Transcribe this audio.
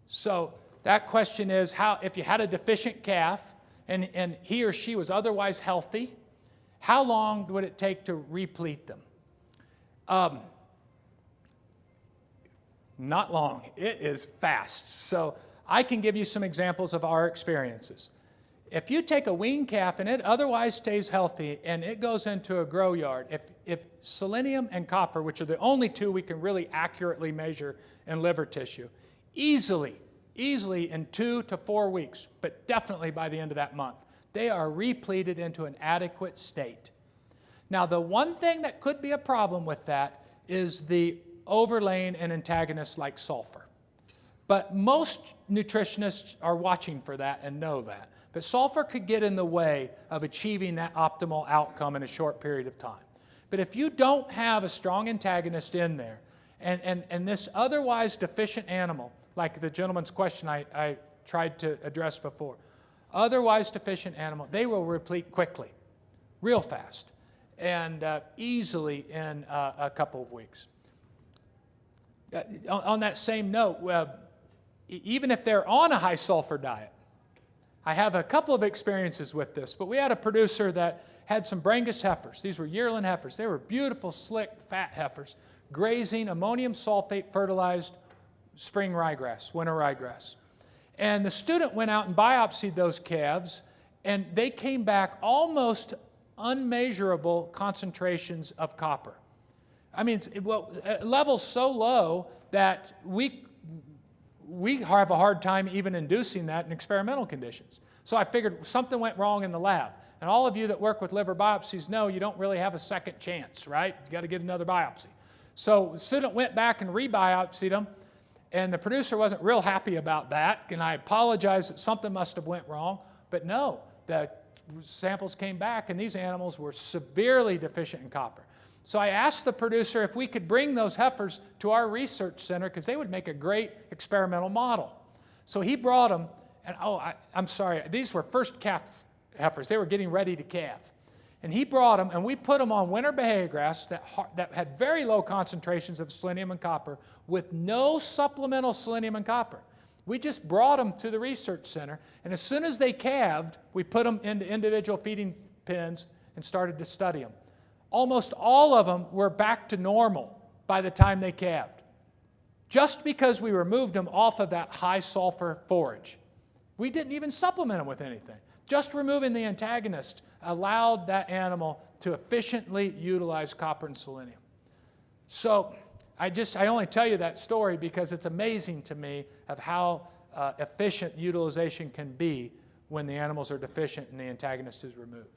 So that question is, how, if you had a deficient calf and he or she was otherwise healthy, how long would it take to replete them? Not long. It is fast. So I can give you some examples of our experiences. If you take a weaned calf and it otherwise stays healthy and it goes into a grow yard, if selenium and copper, which are the only two we can really accurately measure in liver tissue, easily in 2 to 4 weeks, but definitely by the end of that month, they are repleted into an adequate state. Now, the one thing that could be a problem with that is the overlaying an antagonist like sulfur. But most nutritionists are watching for that and know that. But sulfur could get in the way of achieving that optimal outcome in a short period of time. But if you don't have a strong antagonist in there, and this otherwise deficient animal, like the gentleman's question I tried to address before, otherwise deficient animal, they will replete quickly, real fast, and easily in a couple of weeks. On that same note, even if they're on a high sulfur diet, I have a couple of experiences with this, but we had a producer that had some Brangus heifers. These were yearling heifers. They were beautiful, slick, fat heifers, grazing ammonium sulfate fertilized spring ryegrass, winter ryegrass. And the student went out and biopsied those calves, and they came back almost unmeasurable concentrations of copper. I mean, levels so low that we have a hard time even inducing that in experimental conditions. So I figured something went wrong in the lab. And all of you that work with liver biopsies know you don't really have a second chance, right? You got to get another biopsy. So the student went back and rebiopsied them, and the producer wasn't real happy about that, and I apologized that something must have went wrong. But no, the samples came back, and these animals were severely deficient in copper. So I asked the producer if we could bring those heifers to our research center because they would make a great experimental model. So he brought them, and I'm sorry, these were first calf heifers. They were getting ready to calve. And he brought them, and we put them on winter Bahia grass that had very low concentrations of selenium and copper with no supplemental selenium and copper. We just brought them to the research center, and as soon as they calved, we put them into individual feeding pens and started to study them. Almost all of them were back to normal by the time they calved, just because we removed them off of that high sulfur forage. We didn't even supplement them with anything. Just removing the antagonist allowed that animal to efficiently utilize copper and selenium. So I only tell you that story because it's amazing to me of how efficient utilization can be when the animals are deficient and the antagonist is removed.